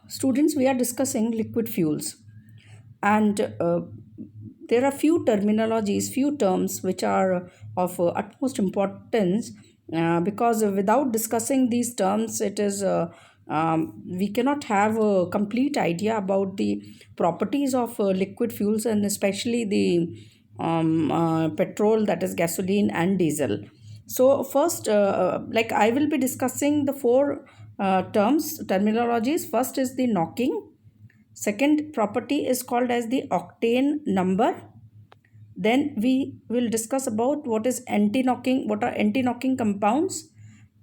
Students, we are discussing liquid fuels, and there are few terminologies, few terms which are of utmost importance because without discussing these terms, we cannot have a complete idea about the properties of liquid fuels and especially the petrol, that is gasoline and diesel. So first, like I will be discussing the four terminologies. First is the knocking. Second property is called as the octane number. Then we will discuss about what is anti-knocking, what are anti-knocking compounds,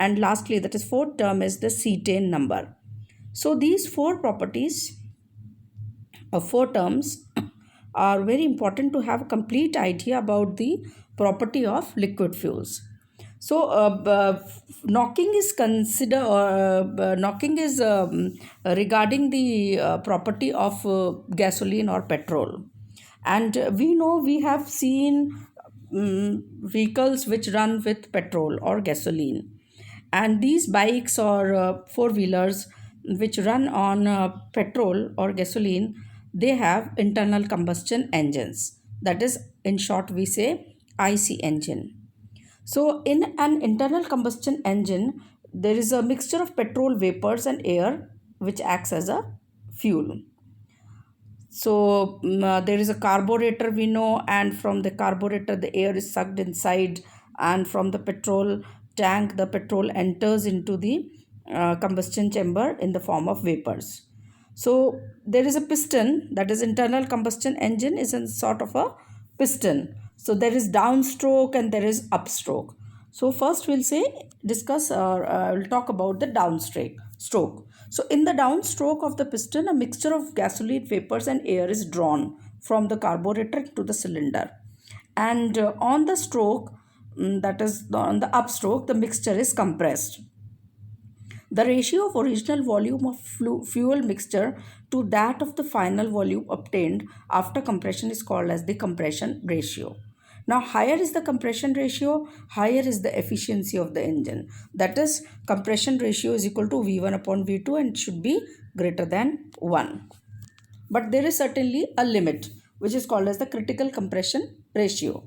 and lastly, that is fourth term is the cetane number. So these four properties of four terms are very important to have a complete idea about the property of liquid fuels. So, knocking is knocking is regarding the property of gasoline or petrol, and we know we have seen vehicles which run with petrol or gasoline, and these bikes or four wheelers which run on petrol or gasoline, they have internal combustion engines. That is, in short, we say IC engine. So, in an internal combustion engine, there is a mixture of petrol vapors and air which acts as a fuel. So, there is a carburetor, we know, and from the carburetor, the air is sucked inside, and from the petrol tank, the petrol enters into the combustion chamber in the form of vapors. So, there is a piston, that is, internal combustion engine is a sort of a piston. So there is downstroke and there is upstroke. So first we'll discuss or we'll talk about the downstroke. So in the downstroke of the piston, a mixture of gasoline vapors and air is drawn from the carburetor to the cylinder. And on the stroke, that is on the upstroke, the mixture is compressed. The ratio of original volume of fuel mixture to that of the final volume obtained after compression is called as the compression ratio. Now, higher is the compression ratio, higher is the efficiency of the engine. That is, compression ratio is equal to V1 upon V2 and should be greater than 1. But there is certainly a limit, which is called as the critical compression ratio.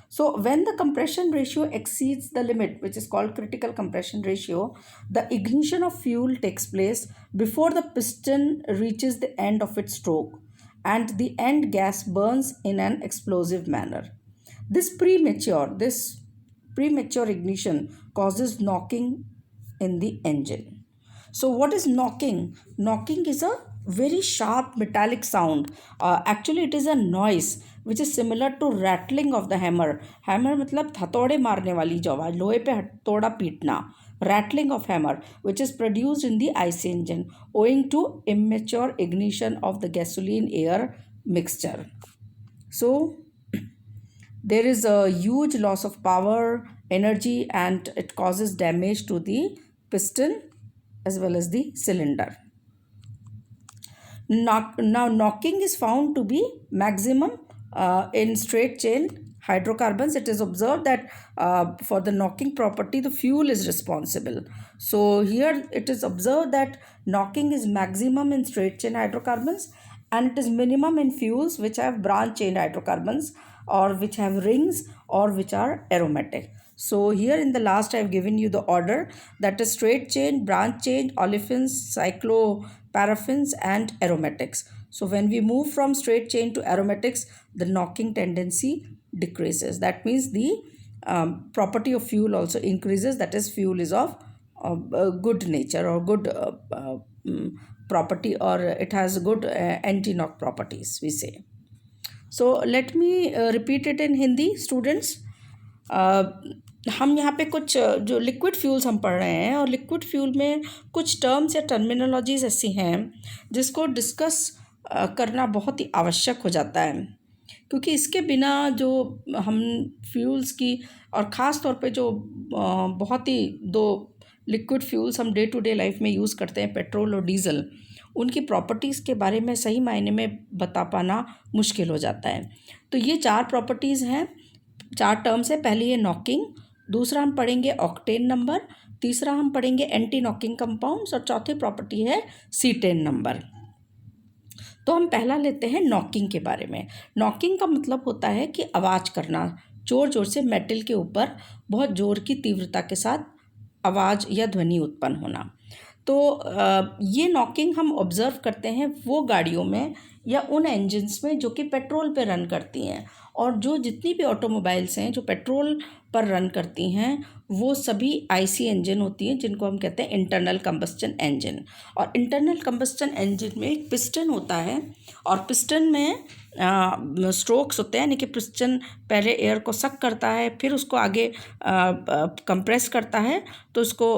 So when the compression ratio exceeds the limit, which is called critical compression ratio, the ignition of fuel takes place before the piston reaches the end of its stroke and the end gas burns in an explosive manner. This premature ignition causes knocking in the engine. So what is knocking? Knocking is a very sharp metallic sound. Actually, it is a noise which is similar to rattling of the hammer. Hammer मतलब हथौड़े मारने वाली जो आवाज, लोहे पे हथौड़ा पीटना. Rattling of hammer, which is produced in the IC engine owing to immature ignition of the gasoline air mixture. So there is a huge loss of power, energy, and it causes damage to the piston as well as the cylinder. Now, knocking is found to be maximum in straight chain hydrocarbons. It is observed that for the knocking property, the fuel is responsible. So here it is observed that knocking is maximum in straight chain hydrocarbons and it is minimum in fuels which have branch chain hydrocarbons or which have rings or which are aromatic. So here in the last I have given you the order, that is straight chain, branch chain, olefins, cycloparaffins and aromatics. So when we move from straight chain to aromatics, the knocking tendency decreases. That means the property of fuel also increases. That is, fuel is of good nature or good property, or it has good anti-knock properties, we say. So let me repeat it in Hindi, students. हम यहाँ पे कुछ जो liquid fuels हम पढ़ रहे हैं, और लिक्विड फ्यूल में कुछ टर्म्स या टर्मिनोलॉजीज ऐसी हैं जिसको डिस्कस करना बहुत ही आवश्यक हो जाता है, क्योंकि इसके बिना जो हम फ्यूल्स की और ख़ास तौर पे जो बहुत ही दो लिक्विड फ्यूल्स हम डे टू डे लाइफ में यूज़ करते हैं, पेट्रोल और डीजल, उनकी प्रॉपर्टीज़ के बारे में सही मायने में बता पाना मुश्किल हो जाता है. तो ये चार प्रॉपर्टीज़ हैं, चार टर्म्स है. पहली है नॉकिंग, दूसरा हम पढ़ेंगे ऑक्टेन नंबर, तीसरा हम पढ़ेंगे एंटी नॉकिंग कंपाउंड्स और चौथी प्रॉपर्टी है C10 नंबर। तो हम पहला लेते हैं नॉकिंग के बारे में। नॉकिंग का मतलब होता है कि आवाज़ करना, ज़ोर ज़ोर से मेटल के ऊपर बहुत ज़ोर की तीव्रता के साथ आवाज़ या ध्वनि उत्पन्न होना। तो ये नॉकिंग हम ऑब्ज़र्व करते हैं वो गाड़ियों में या उन इंजन्स में जो कि पेट्रोल पे रन करती हैं, और जो जितनी भी ऑटोमोबाइल्स हैं जो पेट्रोल पर रन करती हैं वो सभी आईसी इंजन होती हैं, जिनको हम कहते हैं इंटरनल कंबस्टन इंजन। और इंटरनल कंबस्टन इंजन में एक पिस्टन होता है, और पिस्टन में स्ट्रोक्स होते हैं, यानी कि पिस्टन पहले एयर को सक करता है, फिर उसको आगे कंप्रेस करता है, तो उसको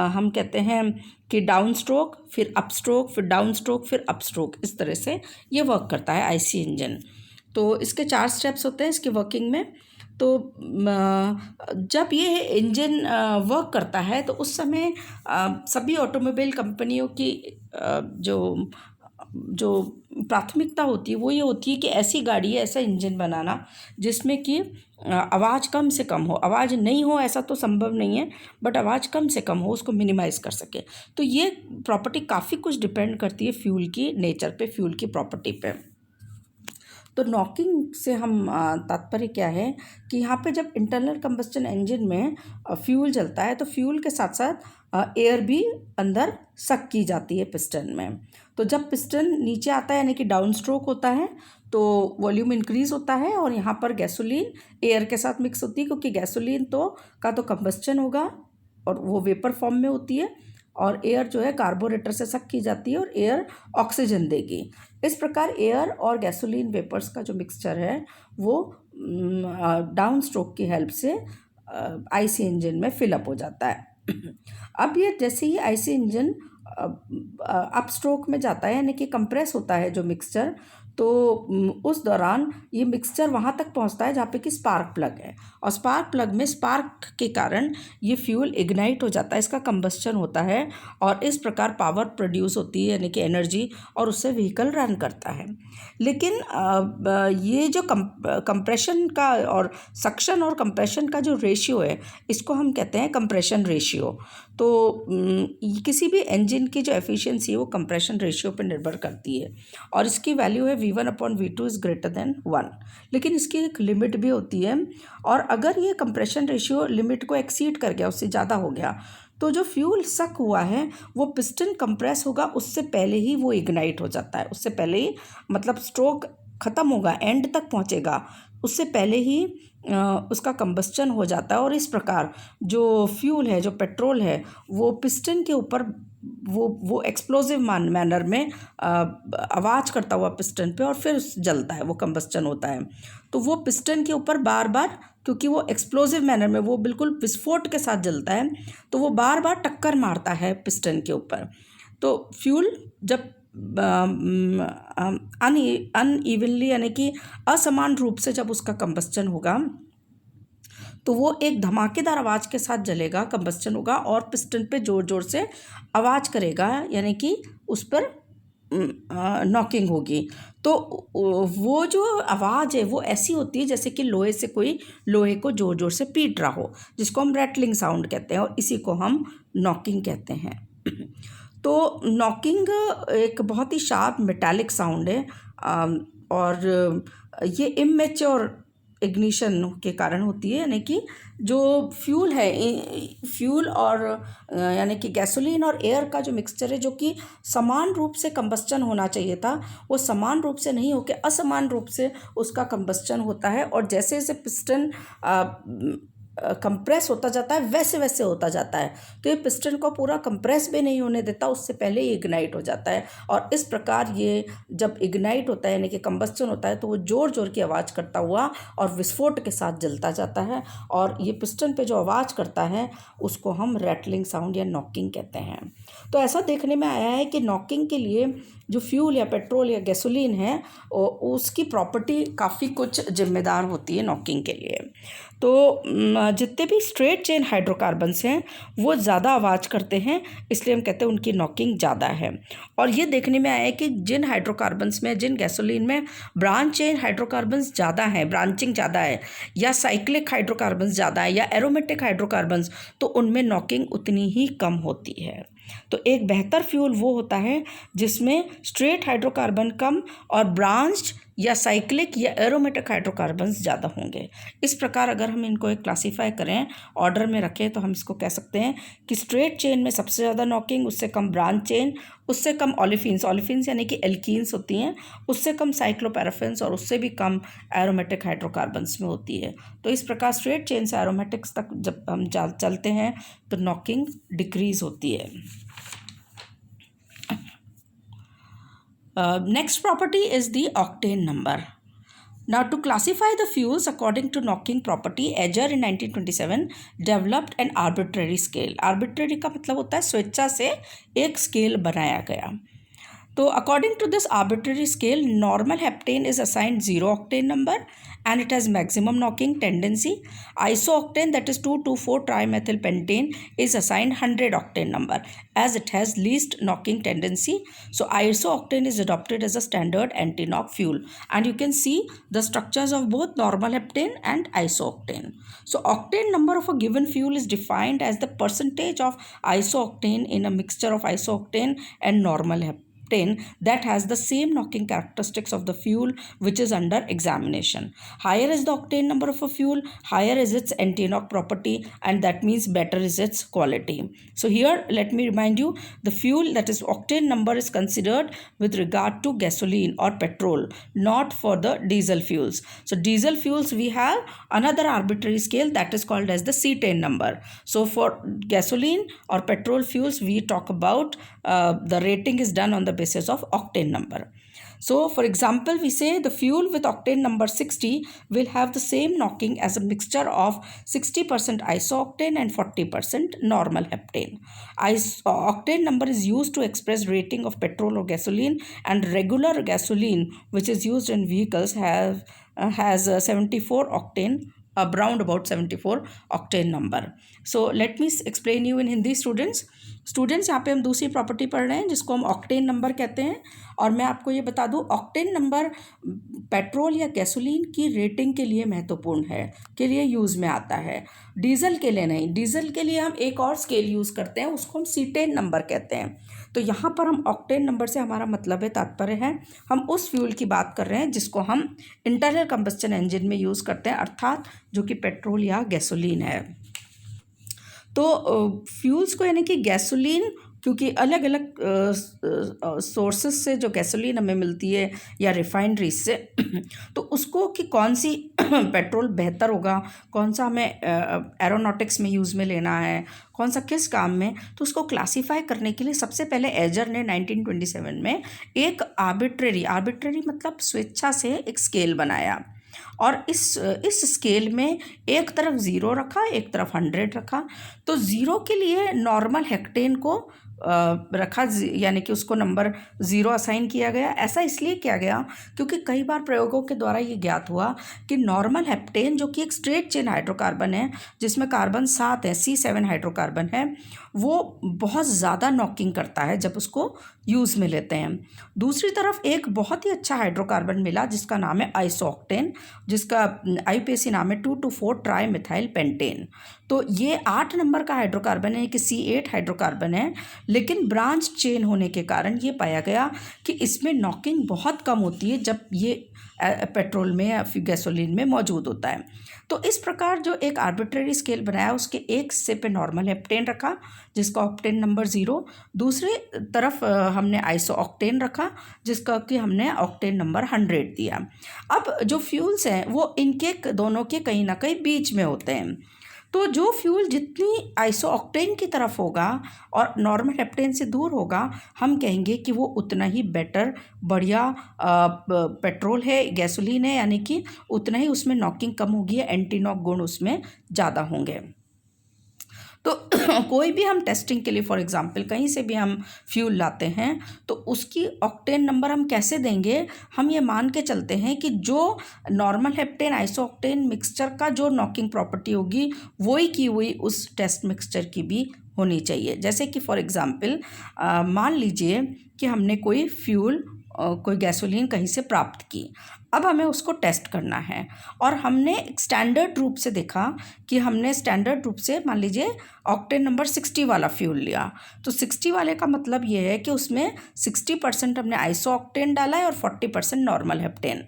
हम कहते हैं कि डाउन स्ट्रोक, फिर अप स्ट्रोक, फिर डाउन स्ट्रोक, फिर अप स्ट्रोक। इस तरह से ये वर्क करता है आईसी इंजन। तो इसके 4 स्टेप्स होते हैं इसकी वर्किंग में। तो जब ये इंजन वर्क करता है तो उस समय सभी ऑटोमोबाइल कंपनियों की जो प्राथमिकता होती है वो ये होती है कि ऐसी गाड़ी, ऐसा इंजन बनाना जिसमें कि आवाज़ कम से कम हो। आवाज़ नहीं हो ऐसा तो संभव नहीं है, बट आवाज़ कम से कम हो, उसको मिनिमाइज़ कर सके। तो ये प्रॉपर्टी काफ़ी कुछ डिपेंड करती है फ्यूल की नेचर पे, फ्यूल की प्रॉपर्टी पे। तो नॉकिंग से हम तात्पर्य क्या है कि यहाँ पे जब इंटरनल कंबस्टन इंजन में फ्यूल जलता है तो फ्यूल के साथ साथ एयर भी अंदर सक की जाती है पिस्टन में। तो जब पिस्टन नीचे आता है यानी कि डाउन स्ट्रोक होता है तो वॉल्यूम इंक्रीज़ होता है, और यहाँ पर गैसोलीन एयर के साथ मिक्स होती है, क्योंकि गैसोलीन तो कंबस्टन होगा और वो वेपर फॉर्म में होती है, और एयर जो है कार्बोरेटर से सक की जाती है और एयर ऑक्सीजन देगी। इस प्रकार एयर और गैसोलीन वेपर्स का जो मिक्सचर है वो डाउन स्ट्रोक की हेल्प से आईसी इंजन में फिलअप हो जाता है। अब ये जैसे ही आईसी इंजन अप स्ट्रोक में जाता है यानी कि कंप्रेस होता है जो मिक्सचर, तो उस दौरान ये मिक्सचर वहाँ तक पहुँचता है जहाँ पे कि स्पार्क प्लग है, और स्पार्क प्लग में स्पार्क के कारण ये फ्यूल इग्नाइट हो जाता है, इसका कंबस्चन होता है, और इस प्रकार पावर प्रोड्यूस होती है यानी कि एनर्जी, और उससे व्हीकल रन करता है। लेकिन ये जो कंप्रेशन का और सक्शन और कंप्रेशन का जो रेशियो है इसको हम कहते हैं कंप्रेशन रेशियो। तो किसी भी इंजन की जो एफिशिएंसी है वो कंप्रेशन रेशियो पर निर्भर करती है, और इसकी वैल्यू है V1/V2 इज़ ग्रेटर देन 1। लेकिन इसकी एक लिमिट भी होती है, और अगर ये कंप्रेशन रेशियो लिमिट को एक्सीड कर गया, उससे ज़्यादा हो गया, तो जो फ्यूल सक हुआ है वो पिस्टन कंप्रेस होगा उससे पहले ही वो इग्नाइट हो जाता है, उससे पहले ही, मतलब स्ट्रोक ख़त्म होगा, एंड तक पहुँचेगा, उससे पहले ही उसका कंबस्चन हो जाता है। और इस प्रकार जो फ्यूल है, जो पेट्रोल है, वो पिस्टन के ऊपर वो एक्सप्लोजिव मैनर में आवाज़ करता हुआ पिस्टन पे, और फिर जलता है, वो कंबस्चन होता है। तो वो पिस्टन के ऊपर बार बार, क्योंकि वो एक्सप्लोजिव मैनर में, वो बिल्कुल विस्फोट के साथ जलता है, तो वो बार बार टक्कर मारता है पिस्टन के ऊपर। तो फ्यूल जब अनइवनली यानी कि असमान रूप से जब उसका कंबस्चन होगा तो वो एक धमाकेदार आवाज़ के साथ जलेगा, कंबस्चन होगा, और पिस्टन पे ज़ोर ज़ोर से आवाज़ करेगा, यानी कि उस पर नॉकिंग होगी। तो वो जो आवाज़ है वो ऐसी होती है जैसे कि लोहे से कोई लोहे को ज़ोर ज़ोर से पीट रहा हो, जिसको हम रैटलिंग साउंड कहते हैं, और इसी को हम नॉकिंग कहते हैं। तो नॉकिंग एक बहुत ही शार्प मेटालिक साउंड है, और ये इमेच्योर इग्निशन के कारण होती है, यानी कि जो फ्यूल है, फ्यूल और यानी कि गैसोलीन और एयर का जो मिक्सचर है, जो कि समान रूप से कंबस्चन होना चाहिए था, वो समान रूप से नहीं होकर असमान रूप से उसका कंबस्चन होता है, और जैसे जैसे पिस्टन कंप्रेस होता जाता है वैसे वैसे होता जाता है। तो ये पिस्टन को पूरा कंप्रेस भी नहीं होने देता, उससे पहले ही इग्नाइट हो जाता है, और इस प्रकार ये जब इग्नाइट होता है यानी कि कंबस्चन होता है तो वो ज़ोर ज़ोर की आवाज़ करता हुआ और विस्फोट के साथ जलता जाता है, और ये पिस्टन पे जो आवाज़ करता है उसको हम रैटलिंग साउंड या नॉकिंग कहते हैं। तो ऐसा देखने में आया है कि नॉकिंग के लिए जो फ्यूल या पेट्रोल या गैसोलीन है उसकी प्रॉपर्टी काफ़ी कुछ जिम्मेदार होती है नॉकिंग के लिए। तो जितने भी स्ट्रेट चेन हाइड्रोकार्बन्स हैं वो ज़्यादा आवाज़ करते हैं, इसलिए हम कहते हैं उनकी नॉकिंग ज़्यादा है। और ये देखने में आया है कि जिन हाइड्रोकार्बन्स में, जिन गैसोलीन में ब्रांच चेन हाइड्रोकार्बन्स ज़्यादा हैं, ब्रांचिंग ज़्यादा है, या साइक्लिक हाइड्रोकार्बन्स ज़्यादा है, या एरोमेटिक हाइड्रोकार्बन्स, तो उनमें नॉकिंग उतनी ही कम होती है। तो एक बेहतर फ्यूल वो होता है जिसमें स्ट्रेट हाइड्रोकार्बन कम और ब्रांच्ड या साइक्लिक या एरोमेटिक हाइड्रोकार्बन्स ज़्यादा होंगे। इस प्रकार अगर हम इनको एक क्लासीफाई करें, ऑर्डर में रखें, तो हम इसको कह सकते हैं कि स्ट्रेट चेन में सबसे ज़्यादा नॉकिंग, उससे कम ब्रांच चेन, उससे कम ओलिफिन्स, ओलिफिन्स यानी कि एल्कीन्स होती हैं, उससे कम साइक्लोपैराफिन्स और उससे भी कम एरोमेटिक हाइड्रोकार्बन्स में होती है। तो इस प्रकार स्ट्रेट चेन से एरोमेटिक्स तक जब हम चलते हैं तो नॉकिंग डिक्रीज होती है। Next property is the octane number. Now, to classify the fuels according to knocking property, Ager in 1927 developed an arbitrary scale. Arbitrary का मतलब होता है स्वेच्छा से एक स्केल बनाया गया। तो according to this arbitrary scale, normal heptane is assigned 0 octane number and it has maximum knocking tendency. Isooctane, that is 2,2,4 trimethylpentane, is assigned 100 octane number as it has least knocking tendency. So isooctane is adopted as a standard anti-knock fuel, and you can see the structures of both normal heptane and isooctane. So octane number of a given fuel is defined as the percentage of isooctane in a mixture of isooctane and normal heptane that has the same knocking characteristics of the fuel which is under examination. Higher is the octane number of a fuel, higher is its anti-knock property, and that means better is its quality. So here let me remind you, the fuel, that is octane number, is considered with regard to gasoline or petrol, not for the diesel fuels. So diesel fuels, we have another arbitrary scale that is called as the cetane number. So for gasoline or petrol fuels, we talk about the rating is done on the basis of octane number. So for example, we say the fuel with octane number 60 will have the same knocking as a mixture of 60% isooctane and 40% normal heptane. Octane number is used to express rating of petrol or gasoline, and regular gasoline which is used in vehicles has 74 octane, around about 74 octane number. So let me explain you in Hindi, students यहाँ पे हम दूसरी property पढ़ रहे हैं जिसको हम octane number कहते हैं। और मैं आपको ये बता दूँ, ऑक्टेन नंबर पेट्रोल या गैसोलीन की रेटिंग के लिए महत्वपूर्ण है, के लिए यूज़ में आता है, डीजल के लिए नहीं। डीजल के लिए हम एक और स्केल यूज़ करते हैं, उसको हम सीटेन नंबर कहते हैं। तो यहाँ पर हम ऑक्टेन नंबर से हमारा मतलब है, तात्पर्य है, हम उस फ्यूल की बात कर रहे हैं जिसको हम इंटरनल कंबस्चन इंजन में यूज़ करते हैं, अर्थात जो कि पेट्रोल या गैसोलीन है। तो फ्यूल्स को, यानी कि गैसोलीन, क्योंकि अलग अलग सोर्सेस से जो गैसोलीन हमें मिलती है या रिफाइनरीज से, तो उसको कि कौन सी पेट्रोल बेहतर होगा, कौन सा हमें एरोनॉटिक्स में यूज़ में लेना है, कौन सा किस काम में, तो उसको क्लासीफाई करने के लिए सबसे पहले एजर ने 1927 में एक आर्बिट्ररी मतलब स्वेच्छा से एक स्केल बनाया। और इस स्केल में एक तरफ 0 रखा, एक तरफ 100 रखा। तो 0 के लिए नॉर्मल हेक्टेन को रखा, यानी कि उसको नंबर 0 असाइन किया गया। ऐसा इसलिए किया गया क्योंकि कई बार प्रयोगों के द्वारा ये ज्ञात हुआ कि नॉर्मल हेप्टेन, जो कि एक स्ट्रेट चेन हाइड्रोकार्बन है जिसमें कार्बन 7 है, C7 हाइड्रोकार्बन है, वो बहुत ज़्यादा नॉकिंग करता है जब उसको यूज़ में लेते हैं। दूसरी तरफ एक बहुत ही अच्छा हाइड्रोकार्बन मिला जिसका नाम है आइसोक्टेन, जिसका IUPAC नाम है 2,2,4 ट्राईमेथाइलपेंटेन। तो ये 8 नंबर का हाइड्रोकार्बन है कि C8 हाइड्रोकार्बन है, लेकिन ब्रांच चेन होने के कारण ये पाया गया कि इसमें नॉकिंग बहुत कम होती है जब ये पेट्रोल में या फिर गैसोलीन में मौजूद होता है। तो इस प्रकार जो एक आर्बिट्ररी स्केल बनाया, उसके एक हिस्से पे नॉर्मल हेप्टेन रखा जिसका ऑक्टेन नंबर 0, दूसरे तरफ हमने आइसो ऑक्टेन रखा जिसका कि हमने ऑक्टेन नंबर 100 दिया। अब जो फ्यूल्स हैं वो इनके दोनों के कहीं ना कहीं बीच में होते हैं। तो जो फ्यूल जितनी आइसो ऑक्टेन की तरफ होगा और नॉर्मल हेप्टेन से दूर होगा, हम कहेंगे कि वो उतना ही बेटर, बढ़िया पेट्रोल है, गैसोलीन है, यानी कि उतना ही उसमें नॉकिंग कम होगी, एंटी नॉक गुण उसमें ज़्यादा होंगे। तो कोई भी हम टेस्टिंग के लिए फॉर एग्जांपल कहीं से भी हम फ्यूल लाते हैं तो उसकी ऑक्टेन नंबर हम कैसे देंगे, हम ये मान के चलते हैं कि जो नॉर्मल हेप्टेन आइसोऑक्टेन मिक्सचर का जो नॉकिंग प्रॉपर्टी होगी वही की हुई उस टेस्ट मिक्सचर की भी होनी चाहिए। जैसे कि फॉर एग्जांपल मान लीजिए कि हमने कोई फ्यूल कोई गैसोलीन कहीं से प्राप्त की, अब हमें उसको टेस्ट करना है और हमने एक स्टैंडर्ड रूप से देखा कि हमने स्टैंडर्ड रूप से मान लीजिए ऑक्टेन नंबर 60 वाला फ्यूल लिया। तो 60 वाले का मतलब ये है कि उसमें 60% हमने आइसो ऑक्टेन डाला है और 40% नॉर्मल हेप्टेन।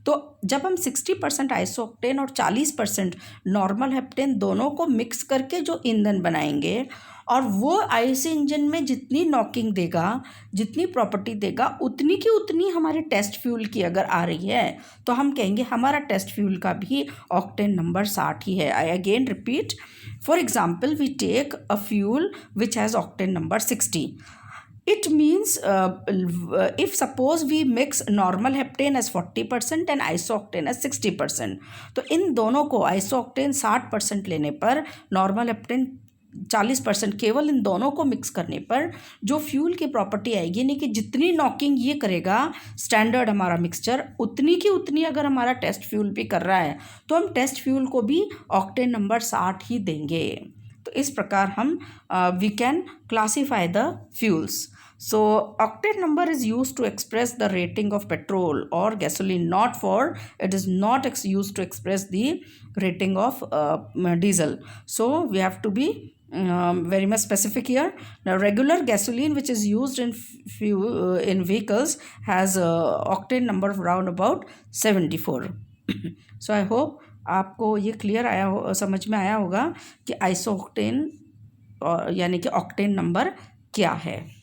तो जब हम 60% आइसो ऑक्टेन और 40% नॉर्मल हेप्टेन दोनों को मिक्स करके जो ईंधन बनाएंगे और वो आईसी इंजन में जितनी नॉकिंग देगा, जितनी प्रॉपर्टी देगा, उतनी की उतनी हमारे टेस्ट फ्यूल की अगर आ रही है तो हम कहेंगे हमारा टेस्ट फ्यूल का भी ऑक्टेन नंबर 60 ही है। I again repeat, for example we take a fuel which has octane number 60. It means if suppose we mix normal heptane as 40% and isooctane as 60%, तो इन दोनों को आइसोऑक्टेन 60% लेने पर, नॉर्मल हेप्टेन 40%, केवल इन दोनों को मिक्स करने पर जो फ्यूल की प्रॉपर्टी आएगी, यानी कि जितनी नॉकिंग ये करेगा स्टैंडर्ड हमारा मिक्सचर, उतनी की उतनी अगर हमारा टेस्ट फ्यूल भी कर रहा है तो हम टेस्ट फ्यूल को भी ऑक्टेन नंबर 60 ही देंगे। तो इस प्रकार हम we can classify the fuels. So octane number is used to express the rating of petrol or gasoline, it is not used to express the rating of diesel. So we have to be very much specific here. Now regular gasoline which is used in in vehicles has octane number around about 74. So I hope आपको ये clear समझ में आया होगा कि isooctane यानी कि octane number क्या है।